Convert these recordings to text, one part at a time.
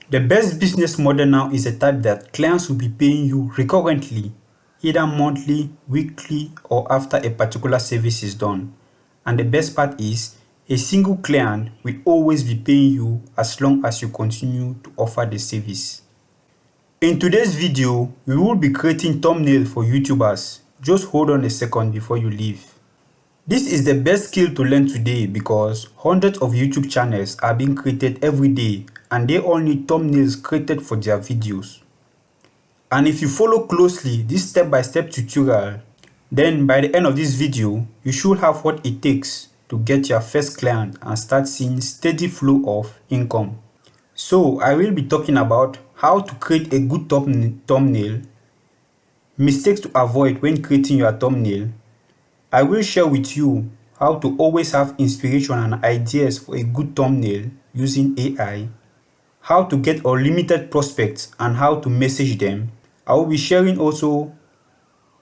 The best business model now is a type that clients will be paying you recurrently, either monthly, weekly, or after a particular service is done. And the best part is, a single client will always be paying you as long as you continue to offer the service. In today's video, we will be creating thumbnails for YouTubers. Just hold on a second before you leave. This is the best skill to learn today because hundreds of YouTube channels are being created every day and they all need thumbnails created for their videos. And if you follow closely this step-by-step tutorial, then by the end of this video, you should have what it takes to get your first client and start seeing steady flow of income. So I will be talking about how to create a good thumbnail, mistakes to avoid when creating your thumbnail. I will share with you how to always have inspiration and ideas for a good thumbnail using AI, how to get unlimited prospects and how to message them. I will be sharing also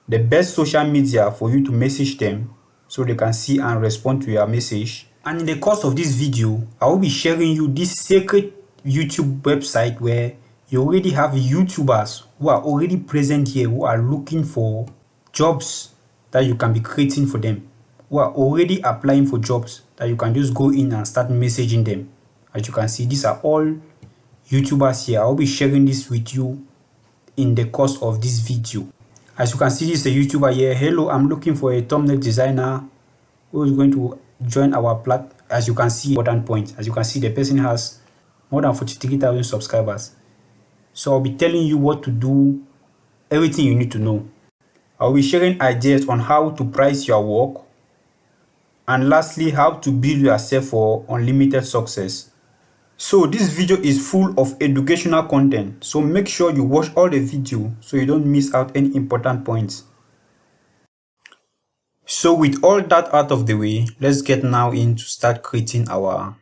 the best social media for you to message them so they can see and respond to your message. And in the course of this video, I will be sharing you this secret YouTube website where you already have YouTubers who are already present here who are looking for jobs that you can be creating for them, who are already applying for jobs that you can just go in and start messaging them. As you can see, these are all YouTubers here. I will be sharing this with you in the course of this video. As you can see, this is a YouTuber here. Hello, I'm looking for a thumbnail designer who is going to join our platform. As you can see, important point. As you can see, the person has more than 43,000 subscribers. So I'll be telling you what to do, everything you need to know. I'll be sharing ideas on how to price your work, and lastly, how to build yourself for unlimited success. So this video is full of educational content, so make sure you watch all the video so you don't miss out any important points. So with all that out of the way, let's get now in to start creating our.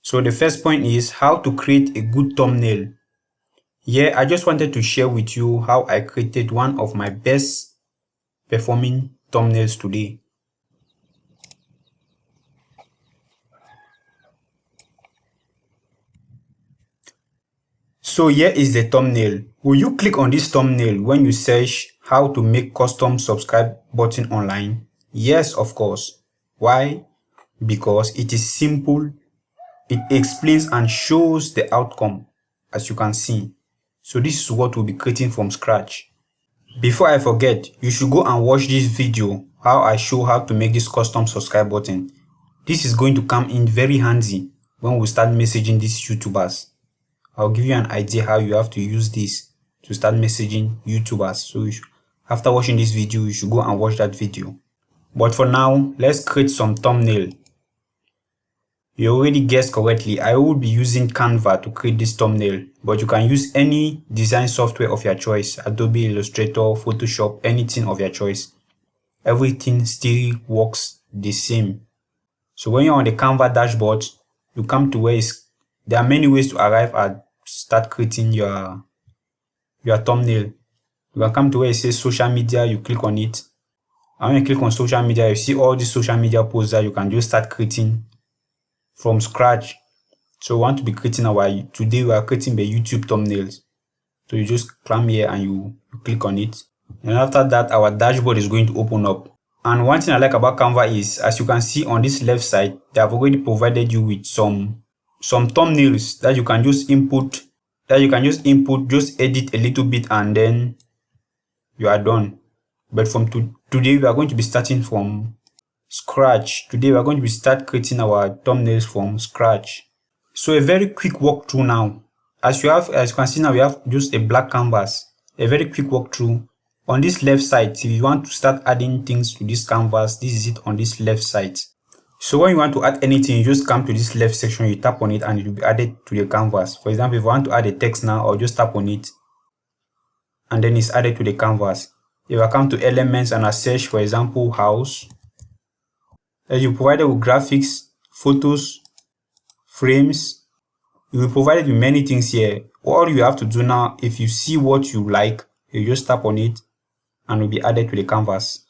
So the first point is how to create a good thumbnail. Here, I just wanted to share with you how I created one of my best performing thumbnails today. So here is the thumbnail. Will you click on this thumbnail when you search how to make custom subscribe button online? Yes, of course. Why? Because it is simple. It explains and shows the outcome, as you can see. So this is what we'll be creating from scratch. Before I forget, you should go and watch this video, how I show how to make this custom subscribe button. This is going to come in very handy when we start messaging these YouTubers. I'll give you an idea how you have to use this to start messaging YouTubers. So after watching this video, you should go and watch that video. But for now, let's create some thumbnail. You already guessed correctly, I will be using Canva to create this thumbnail, but you can use any design software of your choice, Adobe Illustrator, Photoshop, anything of your choice. Everything still works the same. So when you're on the Canva dashboard, you come to where there are many ways to arrive at start creating your thumbnail. You can come to where it says social media, you click on it. And when you click on social media, you see all these social media posts that you can just start creating from scratch. So we want to be creating today we are creating the YouTube thumbnails. So you just come here and you click on it. And after that, our dashboard is going to open up. And one thing I like about Canva is, as you can see on this left side, they have already provided you with some thumbnails that you can just input, just edit a little bit and then you are done. But from today, we are going to be starting from scratch. Today, we are going to start creating our thumbnails from scratch. So a very quick walkthrough now. As you can see now, we have just a black canvas. A very quick walkthrough. On this left side, if you want to start adding things to this canvas, this is it on this left side. So when you want to add anything, you just come to this left section, you tap on it and it will be added to the canvas. For example, if you want to add a text now, I'll just tap on it and then it's added to the canvas. If I come to elements and I search, for example, house, then you provided with graphics, photos, frames. You will provide with many things here. All you have to do now, if you see what you like, you just tap on it and it will be added to the canvas.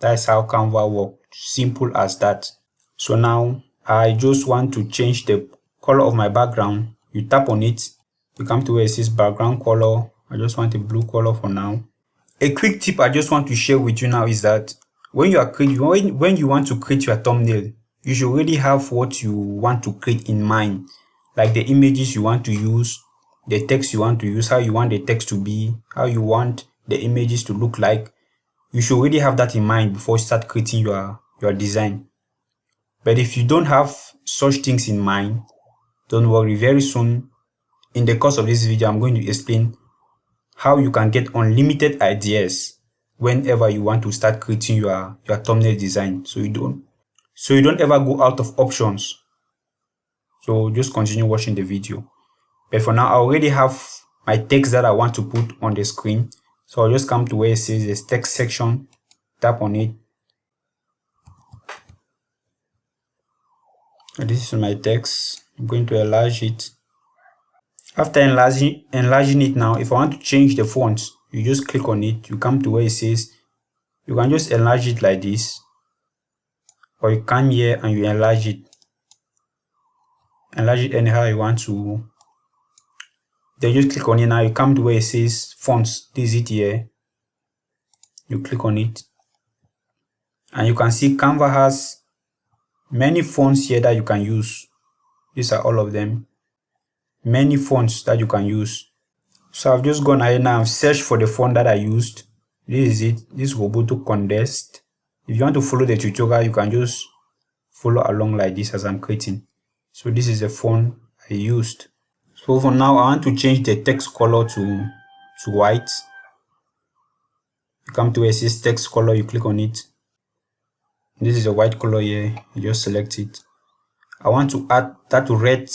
That's how Canva works. Simple as that. So now I just want to change the color of my background. You tap on it You come to where it says background color. I just want a blue color for now. A quick tip I just want to share with you now is that when you want to create your thumbnail, you should already have what you want to create in mind, like the images you want to use, the text you want to use, how you want the text to be, how you want the images to look like. You should already have that in mind before you start creating your design. But if you don't have such things in mind, don't worry. Very soon, in the course of this video, I'm going to explain how you can get unlimited ideas whenever you want to start creating your thumbnail design, so you don't ever go out of options. So just continue watching the video. But for now, I already have my text that I want to put on the screen. So I'll just come to where it says this text section, tap on it. And this is my text. I'm going to enlarge it. After enlarging it now, if I want to change the font, you just click on it. You come to where it says, you can just enlarge it like this. Or you come here and you enlarge it. Enlarge it anyhow you want to. Then you just click on it now. You come to where it says fonts. This is it here. You click on it. And you can see Canva has many fonts here that you can use. These are all of them. Many fonts that you can use. So I've just gone ahead now and searched for the font that I used. This is it. This is Roboto Condensed. If you want to follow the tutorial, you can just follow along like this as I'm creating. So this is the font I used. So for now, I want to change the text color to white. You come to where it says text color, you click on it. This is a white color here. You just select it. I want to add that red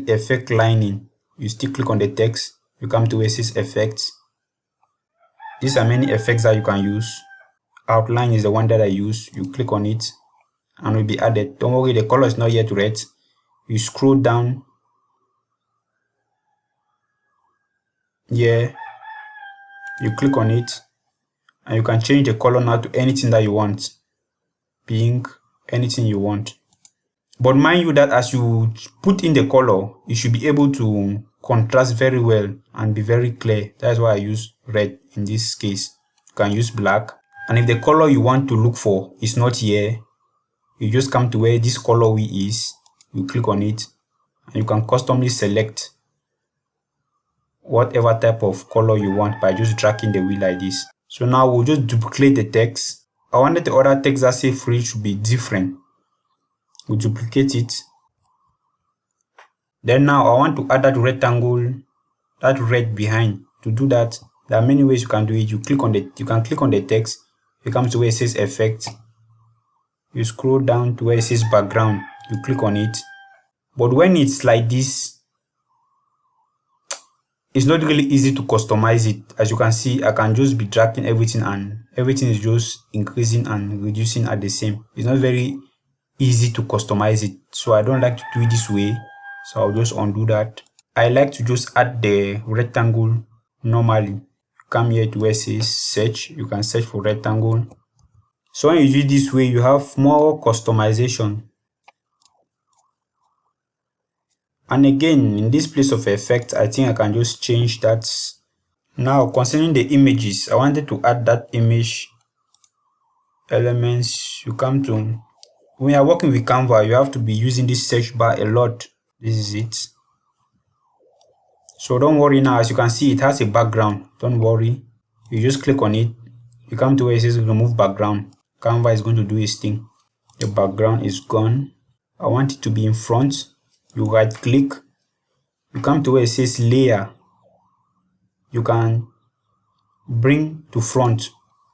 effect lining. You still click on the text. You come to where it says effects. These are many effects that you can use. Outline is the one that I use. You click on it and will be added. Don't worry, the color is not yet red. You scroll down here. You click on it and you can change the color now to anything that you want. Pink, anything you want. But mind you that as you put in the color, you should be able to contrast very well and be very clear. That's why I use red in this case. You can use black. And if the color you want to look for is not here, you just come to where this color wheel is. You click on it and you can customly select whatever type of color you want by just dragging the wheel like this. So now we'll just duplicate the text. I wanted the other text that say free to be different. We'll duplicate it. Then now I want to add that rectangle, that red behind. To do that, there are many ways you can do it. You can click on the text. You come to where it says effect. You scroll down to where it says background. You click on it. But when it's like this, it's not really easy to customize it. As you can see, I can just be dragging everything and everything is just increasing and reducing at the same. It's not very easy to customize it. So I don't like to do it this way. So I'll just undo that. I like to just add the rectangle normally. Come here to where it says search. You can search for rectangle. So when you do it this way, you have more customization. And again, in this place of effect, I think I can just change that. Now, concerning the images, I wanted to add that image elements. You come to, when you are working with Canva, you have to be using this search bar a lot. This is it. So don't worry now, as you can see, it has a background. Don't worry. You just click on it. You come to where it says remove background. Canva is going to do its thing. The background is gone. I want it to be in front. You right click. You come to where it says layer. You can bring to front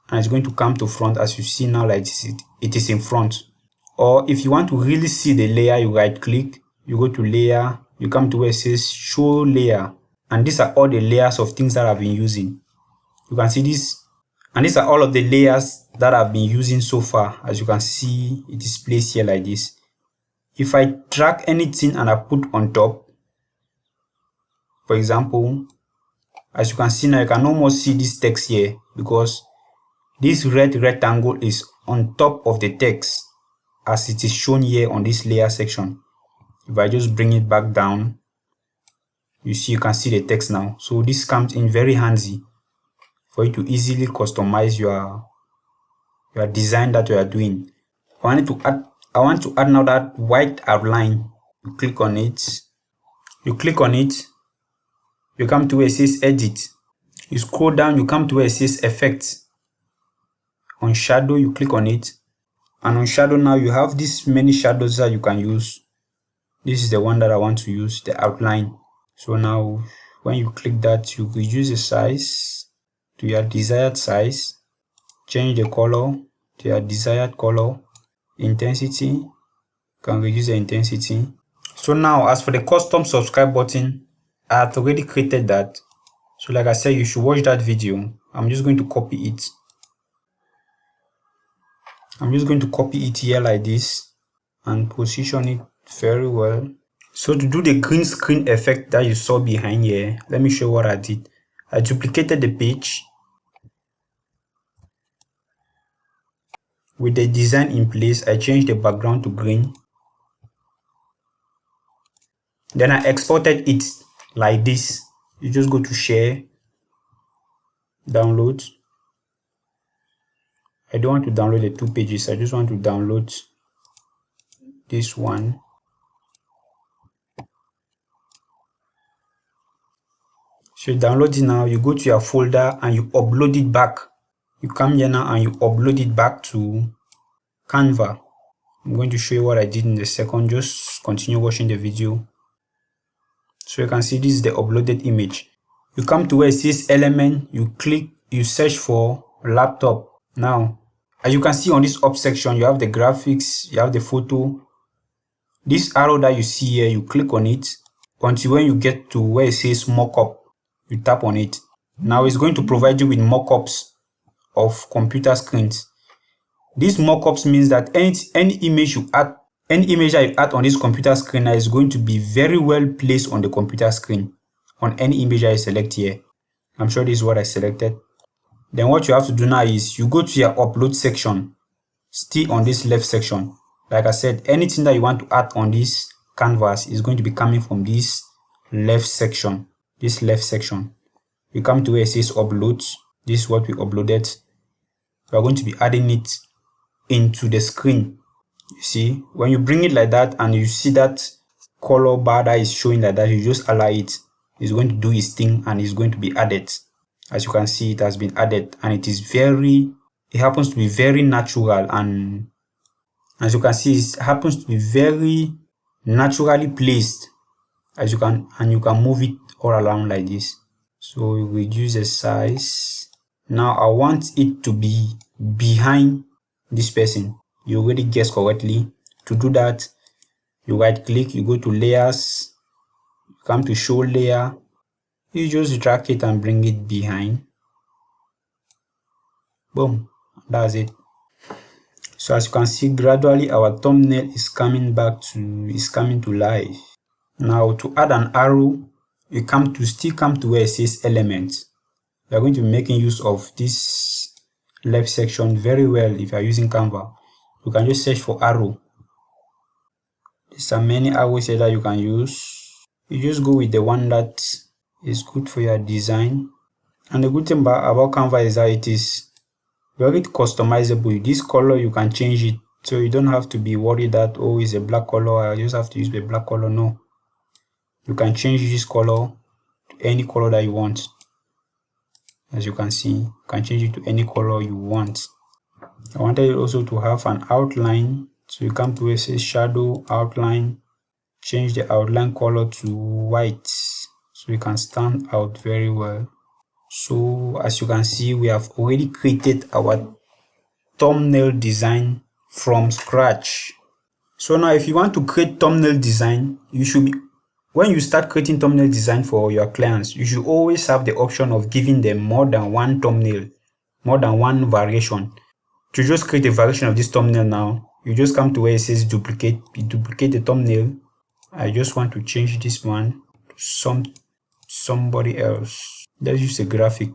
and it's going to come to front as you see now like this. It is in front. Or if you want to really see the layer, you right click. You go to layer. You come to where it says show layer. And these are all the layers of things that I've been using. You can see this. And these are all of the layers that I've been using so far. As you can see, it is placed here like this. If I drag anything and I put on top, for example, as you can see now, you can almost see this text here because this red rectangle is on top of the text as it is shown here on this layer section. If I just bring it back down, you see, you can see the text now. So this comes in very handy for you to easily customize your design that you are doing. I want to add now that white outline. You click on it. You click on it. You come to where it says edit. You scroll down, you come to where it says effects. On shadow, you click on it. And on shadow now, you have this many shadows that you can use. This is the one that I want to use, the outline. So now, when you click that, you reduce the size to your desired size. Change the color to your desired color. Intensity, you can reduce the intensity. So now, as for the custom subscribe button, I have already created that. So like I said, you should watch that video. I'm just going to copy it. I'm just going to copy it here like this and position it very well. So to do the green screen effect that you saw behind here, let me show you what I did. I duplicated the page with the design in place. I changed the background to green. Then I exported it like this. You just go to share, download. I don't want to download the 2 pages. I just want to download this one. So you download it now, you go to your folder and you upload it back. You come here now and you upload it back to Canva. I'm going to show you what I did in a second. Just continue watching the video. So you can see this is the uploaded image. You come to where it says element, you click, you search for laptop. Now, as you can see on this up section, you have the graphics, you have the photo. This arrow that you see here, you click on it until when you get to where it says mockup, you tap on it. Now it's going to provide you with mockups of computer screens. These mockups means that any image that you add on this computer screen is going to be very well placed on the computer screen on any image I select here. I'm sure this is what I selected. Then what you have to do now is you go to your upload section, still on this left section. Like I said, anything that you want to add on this canvas is going to be coming from this left section. This left section. You come to where it says upload. This is what we uploaded. We are going to be adding it into the screen. You see, when you bring it like that and you see that color bar that is showing like that, you just allow it. It's going to do its thing and it's going to be added. As you can see, it has been added and it happens to be very natural, and as you can see, it happens to be very naturally placed. You can move it all around like this. So we reduce the size. Now I want it to be behind this person. You already guessed correctly. To do that, you right click, you go to layers, you come to show layer, you just drag it and bring it behind. Boom, that's it. So as you can see, gradually our thumbnail is coming to life. Now to add an arrow, you still come to where it says element. We are going to be making use of this left section very well. If you are using Canva, you can just search for arrow. There's are many arrows here that you can use. You just go with the one that is good for your design. And the good thing about Canva is that it is very customizable. This color, you can change it, so you don't have to be worried that, oh, it's a black color, I just have to use the black color. No, you can change this color to any color that you want. As you can see, you can change it to any color you want. I wanted it also to have an outline, so you come to where it says shadow outline, change the outline color to white so you can stand out very well. So as you can see, we have already created our thumbnail design from scratch. So now if you want to create thumbnail design, when you start creating thumbnail design for your clients, you should always have the option of giving them more than one thumbnail, more than one variation. To just create a variation of this thumbnail now, you just come to where it says duplicate, you duplicate the thumbnail. I just want to change this one to somebody else. Let's use a graphic.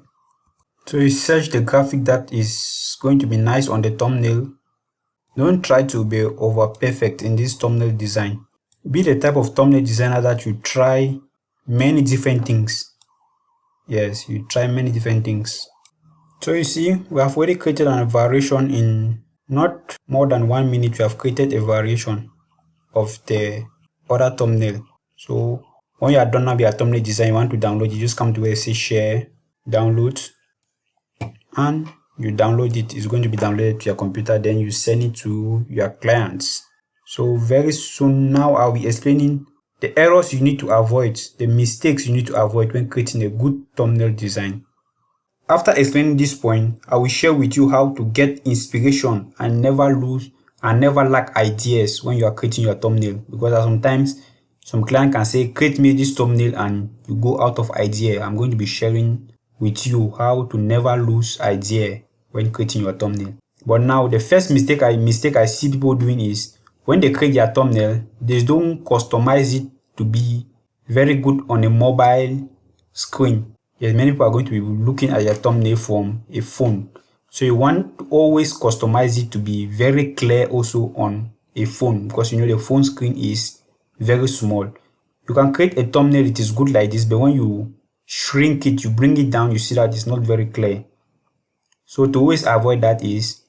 So you search the graphic that is going to be nice on the thumbnail. Don't try to be over perfect in this thumbnail design. Be the type of thumbnail designer that you try many different things. Yes, you try many different things. So you see, we have already created a variation in not more than 1 minute. We have created a variation of the other thumbnail. So when you are done now with your thumbnail design, you want to download, you just come to where it says share, download, and you download it. It's going to be downloaded to your computer. Then you send it to your clients. So very soon now I'll be explaining the errors you need to avoid, the mistakes you need to avoid when creating a good thumbnail design. After explaining this point, I will share with you how to get inspiration and never lose and never lack ideas when you are creating your thumbnail. Because sometimes some client can say, create me this thumbnail, and you go out of idea. I'm going to be sharing with you how to never lose idea when creating your thumbnail. But now the first mistake I see people doing is when they create their thumbnail, they don't customize it to be very good on a mobile screen. Yes, many people are going to be looking at your thumbnail from a phone. So you want to always customize it to be very clear also on a phone, because you know the phone screen is very small. You can create a thumbnail, it is good like this, but when you shrink it, you bring it down, you see that it's not very clear. So to always avoid that is,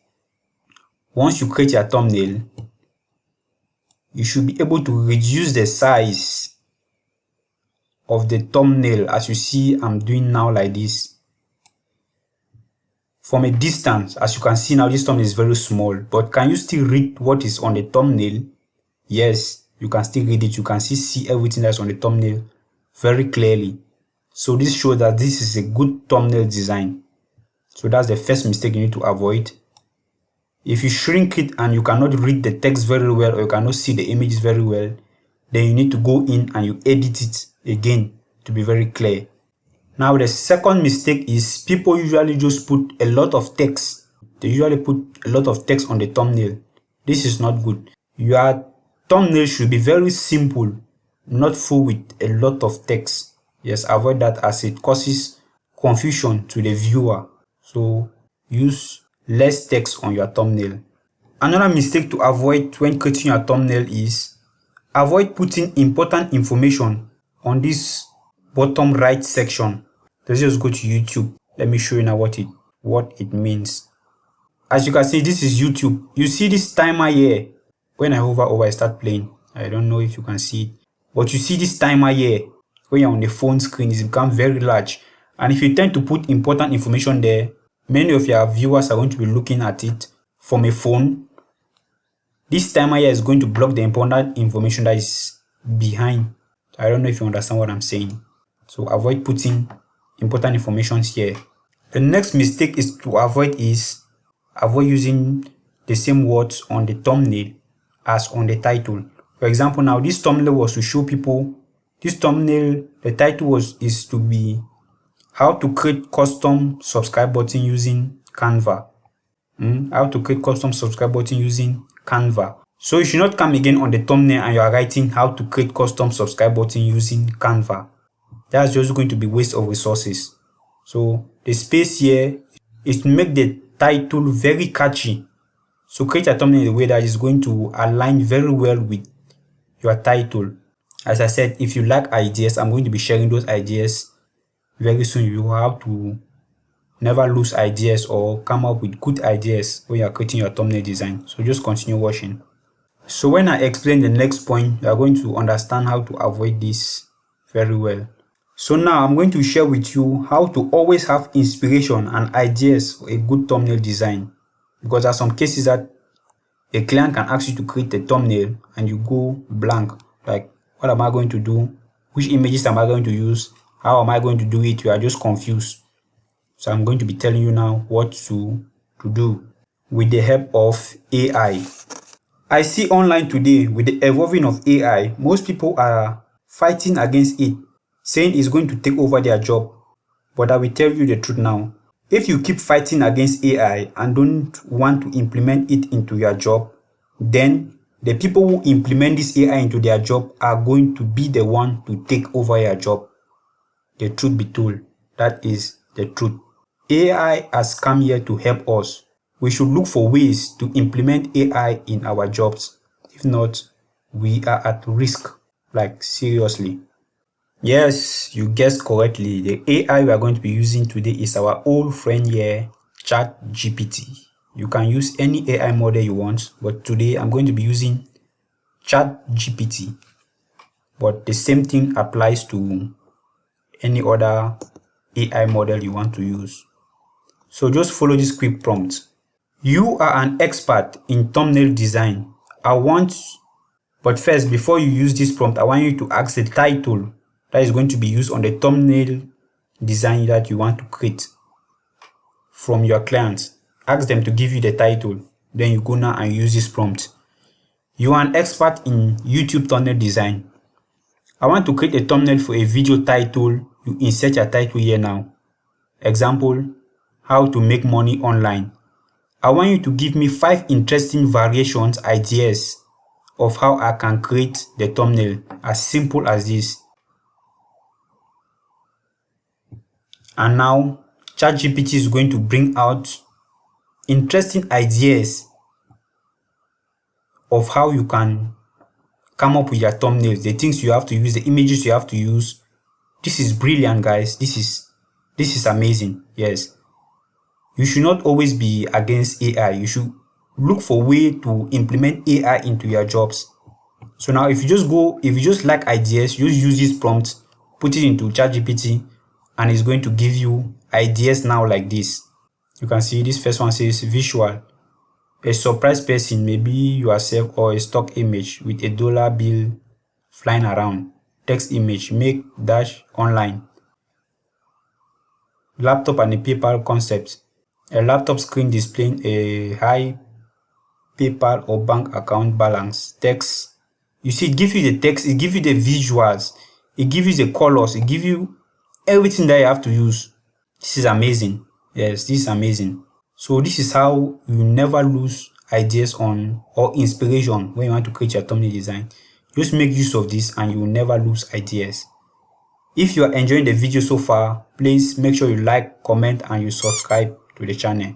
once you create your thumbnail, you should be able to reduce the size of the thumbnail as you see I'm doing now like this. From a distance, as you can see now, this thumbnail is very small, but can you still read what is on the thumbnail? Yes, you can still read it. You can still see everything that's on the thumbnail very clearly. So this shows that this is a good thumbnail design. So that's the first mistake you need to avoid. If you shrink it and you cannot read the text very well, or you cannot see the images very well, then you need to go in and you edit it again to be very clear. Now the second mistake is people usually just put a lot of text. They usually put a lot of text on the thumbnail. This is not good. Your thumbnail should be very simple, not full with a lot of text. Yes, avoid that as it causes confusion to the viewer. So use less text on your thumbnail. Another mistake to avoid when creating your thumbnail is avoid putting important information on this bottom right section. Let's just go to YouTube. Let me show you now what it means. As you can see, this is YouTube. You see this timer here. When I hover over, I start playing. I don't know if you can see it, but you see this timer here. When you're on the phone screen, it's become very large. And if you tend to put important information there, many of your viewers are going to be looking at it from a phone. This timer here is going to block the important information that is behind. I don't know if you understand what I'm saying. So avoid putting important information here. The next mistake is to avoid using the same words on the thumbnail as on the title. For example, now this thumbnail was to show people, this thumbnail, the title is to be how to create custom subscribe button using Canva. How to create custom subscribe button using Canva. So you should not come again on the thumbnail and you are writing how to create custom subscribe button using Canva. That's just going to be waste of resources. So the space here is to make the title very catchy. So create a thumbnail in a way that is going to align very well with your title. As I said, if you lack ideas, I'm going to be sharing those ideas very soon. You have to never lose ideas or come up with good ideas when you are creating your thumbnail design. So just continue watching. So when I explain the next point, you are going to understand how to avoid this very well. So now I'm going to share with you how to always have inspiration and ideas for a good thumbnail design. Because there are some cases that a client can ask you to create a thumbnail and you go blank. Like, what am I going to do? Which images am I going to use? How am I going to do it? You are just confused. So I'm going to be telling you now what to do with the help of AI. I see online today with the evolving of AI, most people are fighting against it, saying it's going to take over their job. But I will tell you the truth now. If you keep fighting against AI and don't want to implement it into your job, then the people who implement this AI into their job are going to be the one to take over your job. The truth be told, that is the truth. AI has come here to help us. We should look for ways to implement AI in our jobs. If not, we are at risk, like seriously. Yes, you guessed correctly. The AI we are going to be using today is our old friend here, ChatGPT. You can use any AI model you want, but today I'm going to be using ChatGPT. But the same thing applies to any other AI model you want to use. So just follow this quick prompt. You are an expert in thumbnail design. But first, before you use this prompt, I want you to ask the title that is going to be used on the thumbnail design that you want to create from your clients. Ask them to give you the title. Then you go now and use this prompt. You are an expert in YouTube thumbnail design. I want to create a thumbnail for a video title. You insert your title here now. Example, how to make money online. I want you to give me 5 interesting variations ideas of how I can create the thumbnail, as simple as this. And now ChatGPT is going to bring out interesting ideas of how you can come up with your thumbnails, the things you have to use, the images you have to use. This is brilliant, guys. This is amazing. Yes. You should not always be against AI. You should look for a way to implement AI into your jobs. So now if you just like ideas, you just use this prompt, put it into ChatGPT, and it's going to give you ideas now like this. You can see this first one says visual. A surprise person, maybe yourself or a stock image with a dollar bill flying around. Text image, make dash online. Laptop and a PayPal concept. A laptop screen displaying a high PayPal or bank account balance. Text. You see, it gives you the text, it gives you the visuals, it gives you the colors, it gives you everything that you have to use. This is amazing. Yes, this is amazing. So this is how you never lose ideas on or inspiration when you want to create your thumbnail design. Just make use of this and you will never lose ideas. If you are enjoying the video so far, please make sure you like, comment, and you subscribe to the channel.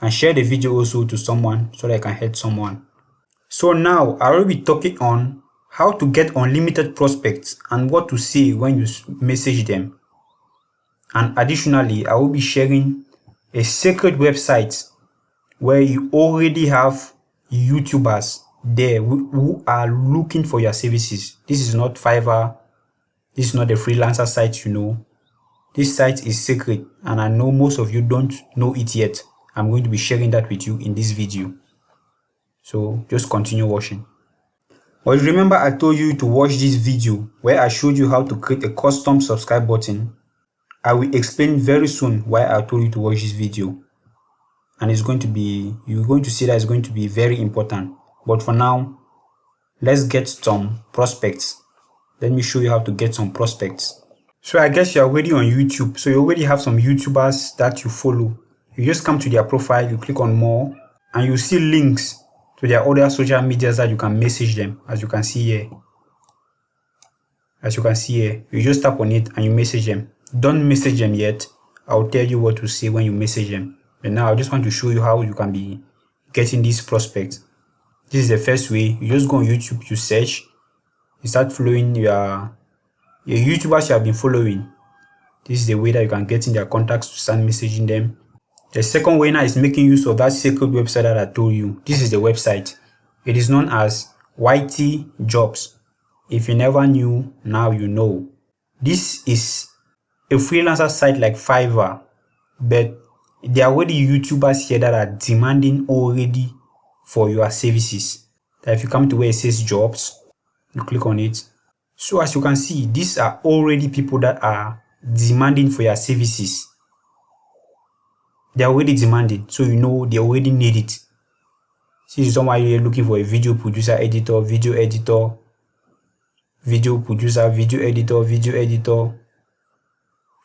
And share the video also to someone so that I can help someone. So now I will be talking on how to get unlimited prospects and what to say when you message them. And additionally, I will be sharing a secret website where you already have YouTubers there who are looking for your services. This is not Fiverr. This is not a freelancer site, you know. This site is secret and I know most of you don't know it yet. I'm going to be sharing that with you in this video. So just continue watching. But remember I told you to watch this video where I showed you how to create a custom subscribe button. I will explain very soon why I told you to watch this video. And you're going to see that it's going to be very important. But for now, let's get some prospects. Let me show you how to get some prospects. So I guess you're already on YouTube. So you already have some YouTubers that you follow. You just come to their profile, you click on more, and you see links to their other social medias that you can message them, as you can see here. You just tap on it and you message them. Don't message them yet. I'll tell you what to say when you message them. But now I just want to show you how you can be getting these prospects. This is the first way. You just go on YouTube, you search, you start following your YouTubers you have been following. This is the way that you can get in their contacts to start messaging them. The second way now is making use of that secret website that I told you. This is the website. It is known as YT Jobs. If you never knew, now you know. This is a freelancer site like Fiverr, but there are already YouTubers here that are demanding already for your services. That if you come to where it says jobs, you click on it. So as you can see, these are already people that are demanding for your services. They're already demanding, so you know they already need it. See, someone here looking for a video producer, editor, video editor, video producer, video editor,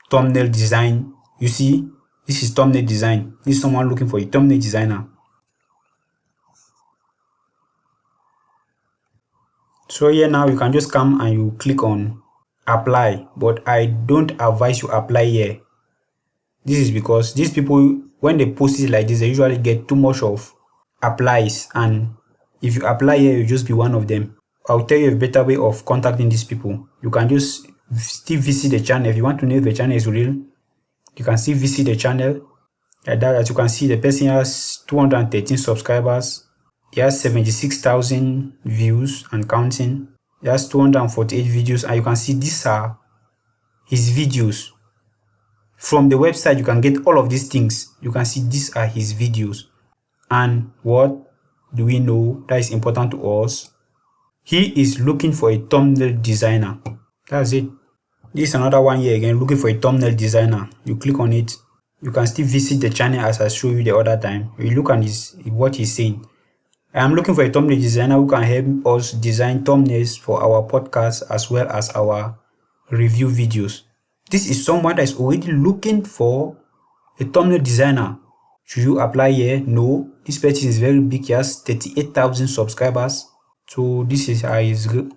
thumbnail design. You see, this is thumbnail design. This is someone looking for a thumbnail designer. So here now you can just come and you click on apply, but I don't advise you apply here. This is because these people, when they post it like this, they usually get too much of applies, and if you apply here, you'll just be one of them. I'll tell you a better way of contacting these people. You can just still visit the channel. If you want to know if the channel is real, you can still visit the channel. Like that, as you can see, the person has 213 subscribers. He has 76,000 views and counting. He has 248 videos, and you can see these are his videos. From the website, you can get all of these things. You can see these are his videos. And what do we know that is important to us? He is looking for a thumbnail designer. That's it. This is another one here again, looking for a thumbnail designer. You click on it. You can still visit the channel as I showed you the other time. You look at what he's saying. I am looking for a thumbnail designer who can help us design thumbnails for our podcast as well as our review videos. This is someone that is already looking for a thumbnail designer. Should you apply here? No. This person is very big. He has 38,000 subscribers. So this is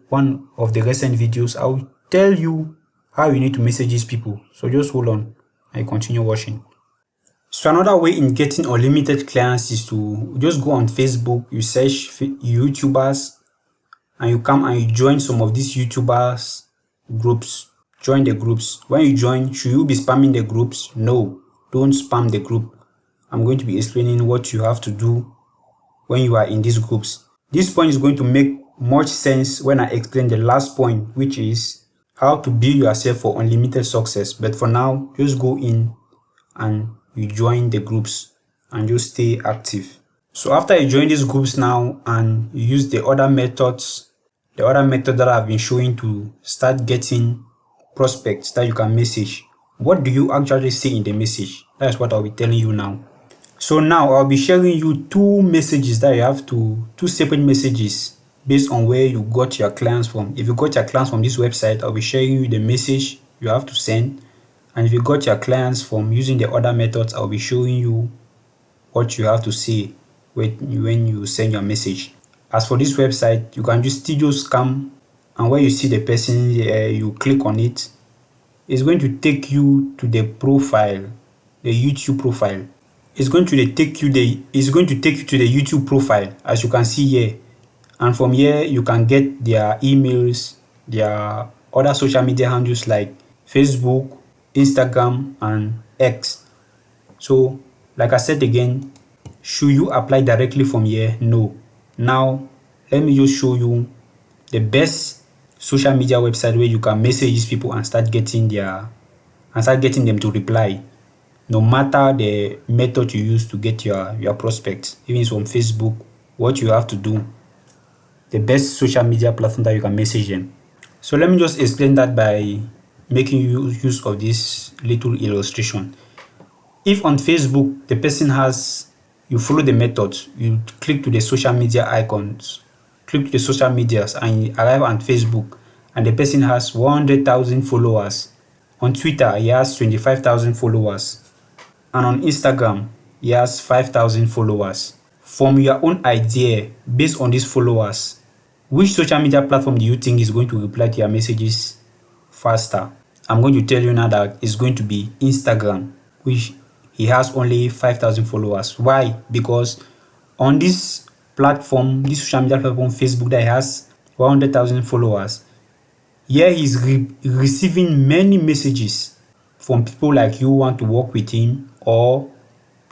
one of the recent videos. I will tell you how you need to message these people. So just hold on and continue watching. So another way in getting unlimited clients is to just go on Facebook, you search YouTubers, and you come and you join some of these YouTubers groups. Join the groups. When you join, should you be spamming the groups? No, don't spam the group. I'm going to be explaining what you have to do when you are in these groups. This point is going to make much sense when I explain the last point, which is how to build yourself for unlimited success. But for now, just go in and you join the groups and just stay active. So after you join these groups now and you use the other methods that I've been showing to start getting prospects that you can message, what do you actually say in the message? That's what I'll be telling you now. So now I'll be sharing you two messages that you have to, two separate messages based on where you got your clients from. If you got your clients from this website, I'll be sharing you the message you have to send. And if you got your clients from using the other methods, I'll be showing you what you have to say when you send your message. As for this website, you can just come, and when you see the person, you click on it. It's going to take you to the profile, the YouTube profile. It's going to take you to the YouTube profile, as you can see here. And from here, you can get their emails, their other social media handles like Facebook, Instagram, and X. So, like I said again, should you apply directly from here? No. Now, let me just show you the best social media website where you can message these people and start getting them to reply. No matter the method you use to get your prospects, even from Facebook, what you have to do, the best social media platform that you can message them. So let me just explain that by making use of this little illustration. If on Facebook, the person you follow the methods, you click to the social media icons, click to the social medias, and you arrive on Facebook, and the person has 100,000 followers. On Twitter, he has 25,000 followers. And on Instagram, he has 5,000 followers. From your own idea, based on these followers, which social media platform do you think is going to reply to your messages faster? I'm going to tell you now that it's going to be Instagram, which he has only 5,000 followers. Why? Because on this platform, this social media platform, Facebook, that has 100,000 followers, here he's receiving many messages from people like you who want to work with him, or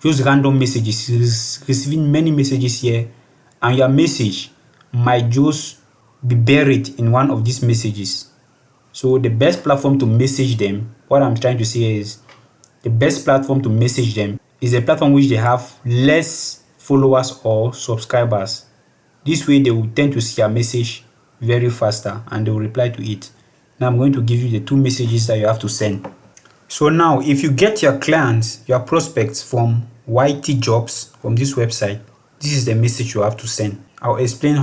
just random messages. He's receiving many messages here, and your message might just be buried in one of these messages. So the best platform to message them, what I'm trying to say is, the best platform to message them is a platform which they have less followers or subscribers. This way they will tend to see your message very faster and they will reply to it. Now I'm going to give you the two messages that you have to send. So now, if you get your clients, your prospects from YT Jobs, from this website, this is the message you have to send. I'll explain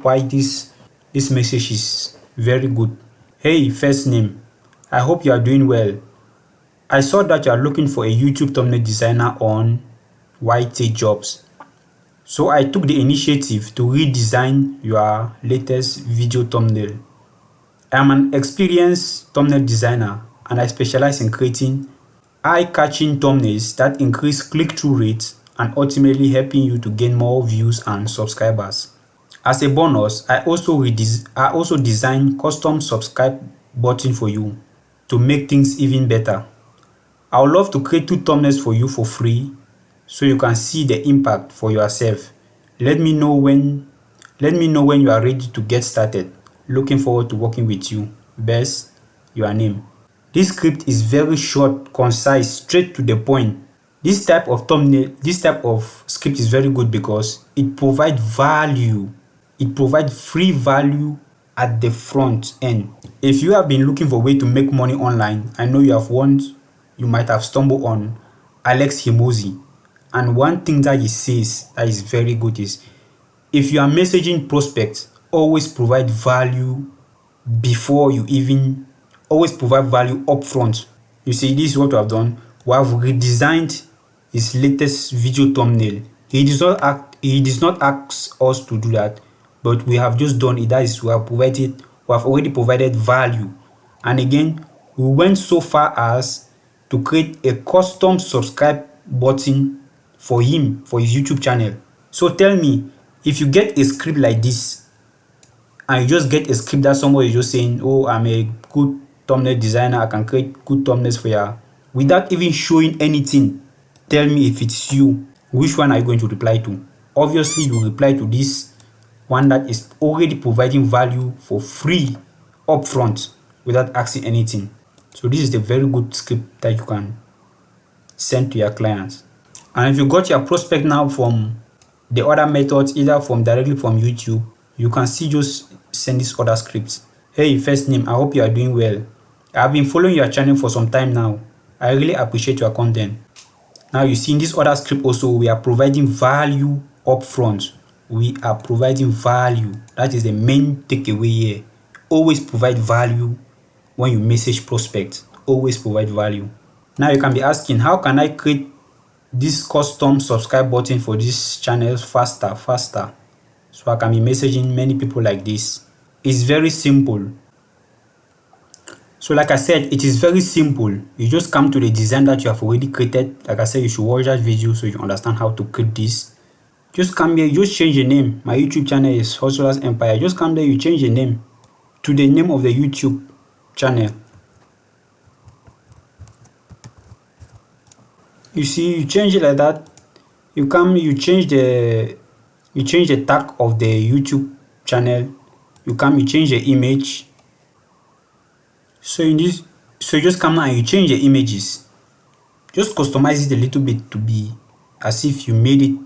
why this message is very good. Hey, first name, I hope you are doing well. I saw that you are looking for a YouTube thumbnail designer on YT Jobs. So I took the initiative to redesign your latest video thumbnail. I am an experienced thumbnail designer, and I specialize in creating eye-catching thumbnails that increase click-through rates and ultimately helping you to gain more views and subscribers. As a bonus, I also design custom subscribe button for you to make things even better. I would love to create 2 thumbnails for you for free so you can see the impact for yourself. Let me know when you are ready to get started. Looking forward to working with you. Best, your name. This script is very short, concise, straight to the point. This type of script is very good because it provides value. It provides free value at the front end. If you have been looking for a way to make money online, I know you might have stumbled on Alex Himozi. And one thing that he says that is very good is, if you are messaging prospects, always provide value always provide value upfront. You see, this is what we have done. We have redesigned his latest video thumbnail. He does not ask us to do that, but we have just done it. That is, we have already provided value. And again, we went so far as to create a custom subscribe button for him, for his YouTube channel. So tell me, if you get a script like this, and you just get a script that somebody is just saying, oh, I'm a good thumbnail designer, I can create good thumbnails for you, without even showing anything, tell me if it's you, which one are you going to reply to? Obviously, you reply to this one that is already providing value for free upfront without asking anything. So this is a very good script that you can send to your clients. And if you got your prospect now from the other methods, either directly from YouTube, you can still just send this other scripts. Hey, first name, I hope you are doing well. I've been following your channel for some time now. I really appreciate your content. Now you see in this other script also, we are providing value upfront. We are providing value. That is the main takeaway here. Always provide value when you message prospects. Always provide value. Now you can be asking, how can I create this custom subscribe button for this channel faster? So I can be messaging many people like this. It's very simple. So like I said, it is very simple. You just come to the design that you have already created. Like I said, you should watch that video so you understand how to create this. Just come here, just change the name. My YouTube channel is Hustlers Empire. Just come there, you change the name to the name of the YouTube channel. You see, you change it like that. You come, you change the tag of the YouTube channel. You come, you change the image. So you just come now and you change the images. Just customize it a little bit to be as if you made it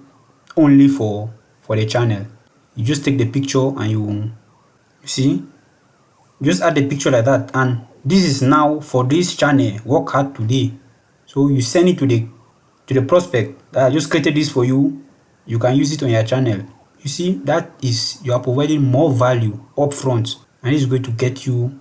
only for the channel. You just take the picture and you see, just add the picture like that. And this is now for this channel, work hard today. So you send it to the prospect that I just created this for you. You can use it on your channel. You see, that is, you are providing more value upfront, and it's going to get you,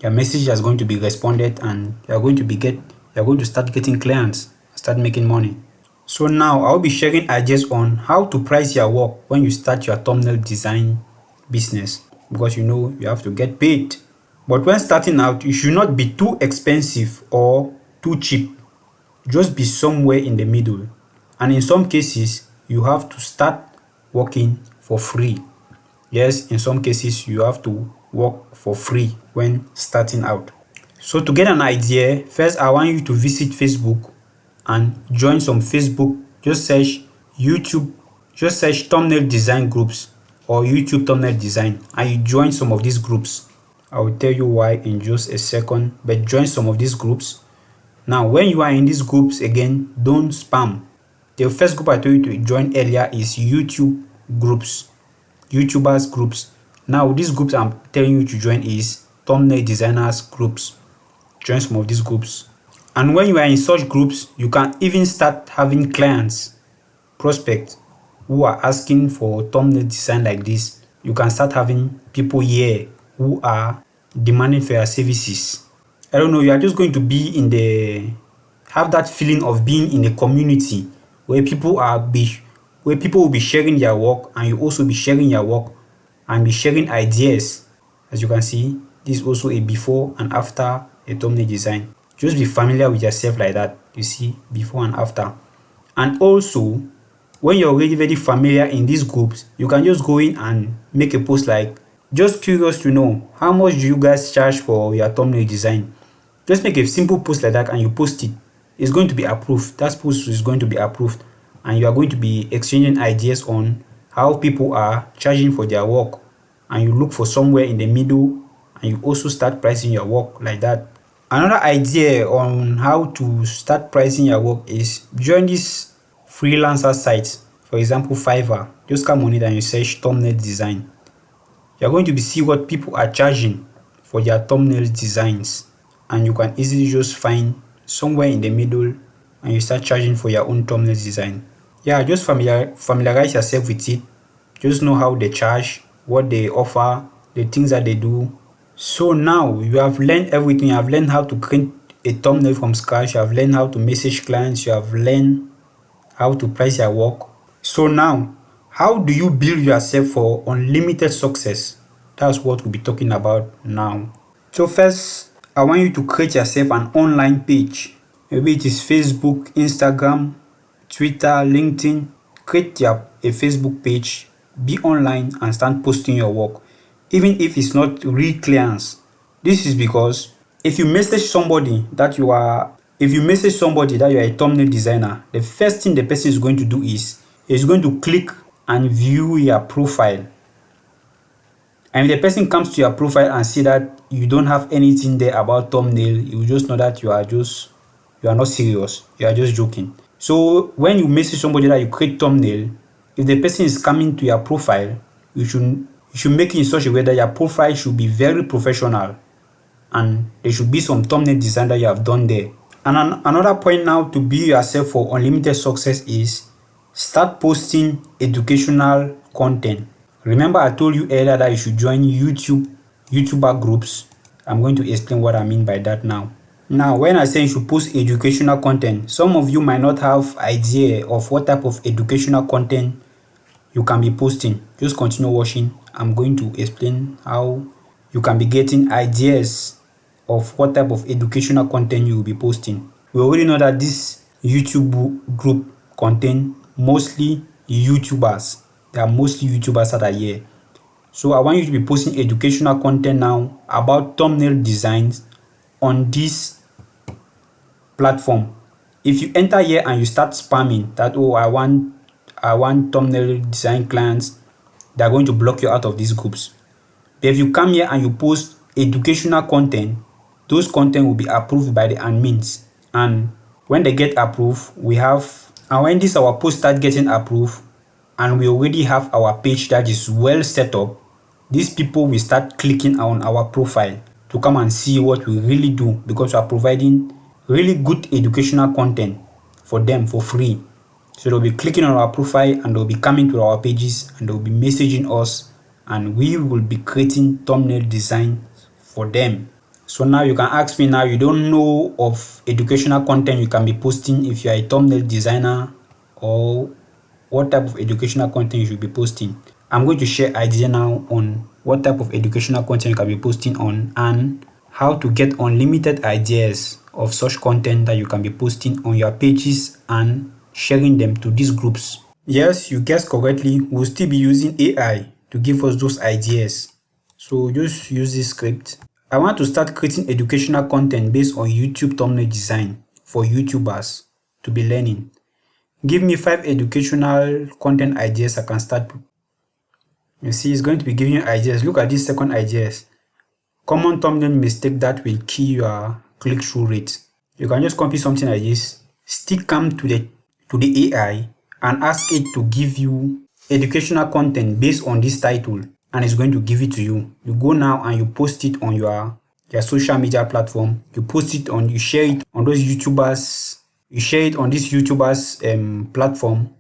your message is going to be responded, and you're going to start getting clients, start making money. So now I'll be sharing ideas on how to price your work when you start your thumbnail design business, because you know you have to get paid. But when starting out, you should not be too expensive or too cheap. Just be somewhere in the middle. And in some cases, you have to start working for free. Yes, in some cases, you have to work for free when starting out. So to get an idea, first I want you to visit Facebook and join some Facebook. Just search YouTube, just search thumbnail design groups or YouTube thumbnail design, and you join some of these groups. I will tell you why in just a second, but join some of these groups. Now, when you are in these groups, again, don't spam. The first group I told you to join earlier is YouTube groups, YouTubers groups. Now, these groups I'm telling you to join is thumbnail designers groups. Join some of these groups. And when you are in such groups, you can even start having clients, prospects who are asking for thumbnail design like this. You can start having people here who are demanding for your services. I don't know, you are just going to have that feeling of being in a community where people will be sharing their work, and you also be sharing your work and be sharing ideas. As you can see, this is also a before and after a thumbnail design. Just be familiar with yourself like that. You see, before and after. And also, when you're already very familiar in these groups, you can just go in and make a post like, Just curious to know, how much do you guys charge for your thumbnail design? Just make a simple post like that and you post it. It's going to be approved. That post is going to be approved, and you are going to be exchanging ideas on how people are charging for their work, and you look for somewhere in the middle, and you also start pricing your work like that. Another idea on how to start pricing your work is join this freelancer site. For example, Fiverr. Just come on it and you search thumbnail design. You're going to be see what people are charging for their thumbnail designs, and you can easily just find somewhere in the middle and you start charging for your own thumbnail design. Yeah, just familiarize yourself with it. Just know how they charge, what they offer, the things that they do. So now you have learned everything. You have learned how to create a thumbnail from scratch. You have learned how to message clients. You have learned how to price your work. So now, how do you build yourself for unlimited success? That's what we'll be talking about now. So first, I want you to create yourself an online page. Maybe it is Facebook, Instagram, Twitter, LinkedIn. Create a Facebook page, be online and start posting your work, even if it's not real clients. This is because if you message somebody that you are a thumbnail designer, the first thing the person is going to do is going to click and view your profile. And if the person comes to your profile and see that you don't have anything there about thumbnail, you will just know that you are not serious. You are just joking. So when you message somebody that you create thumbnail, if the person is coming to your profile, you should make it in such a way that your profile should be very professional, and there should be some thumbnail design that you have done there. And another point now to build yourself for unlimited success is start posting educational content. Remember I told you earlier that you should join YouTuber groups. I'm going to explain what I mean by that now. Now, when I say you should post educational content, some of you might not have idea of what type of educational content you can be posting. Just continue watching. I'm going to explain how you can be getting ideas of what type of educational content you will be posting. We already know that this YouTube group contain mostly YouTubers. There are mostly YouTubers that are here. So I want you to be posting educational content now about thumbnail designs on this platform. If you enter here and you start spamming that, oh, I want thumbnail design clients, they're going to block you out of these groups. But if you come here and you post educational content, those content will be approved by the admins. And when they get approved, when this our post start getting approved and we already have our page that is well set up, these people will start clicking on our profile to come and see what we really do, because we are providing really good educational content for them for free. So they'll be clicking on our profile and they'll be coming to our pages and they'll be messaging us, and we will be creating thumbnail design for them. So now you can ask me, now you don't know of educational content you can be posting if you are a thumbnail designer, or what type of educational content you should be posting. I'm going to share idea now on what type of educational content you can be posting on, and how to get unlimited ideas of such content that you can be posting on your pages and sharing them to these groups. Yes, you guessed correctly. We'll still be using AI to give us those ideas. So just use this script. I want to start creating educational content based on YouTube thumbnail design for YouTubers to be learning. Give me 5 educational content ideas I can start. You see, it's going to be giving you ideas. Look at these second ideas. Common thumbnail mistake that will kill your click-through rate. You can just copy something like this, stick them to the AI and ask it to give you educational content based on this title, and it's going to give it to you. You go now and you post it on your social media platform. You share it on those YouTubers. You share it on this YouTubers platform.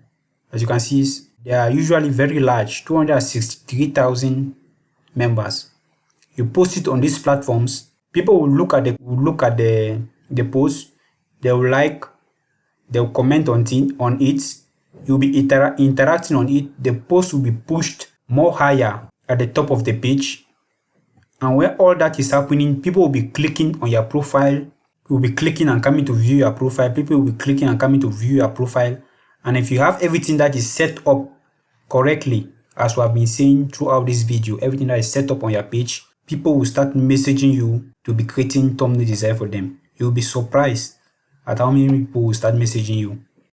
As you can see, they are usually very large, 263,000 members. You post it on these platforms. People will look at the post. They will like. They will comment on it. You'll be interacting on it. The post will be pushed more higher at the top of the page. And when all that is happening, people will be clicking on your profile. Will be clicking and coming to view your profile. People will be clicking and coming to view your profile. And if you have everything that is set up correctly, as we have been saying throughout this video, everything that is set up on your page, people will start messaging you to be creating thumbnail design for them. You'll be surprised at how many people will start messaging you.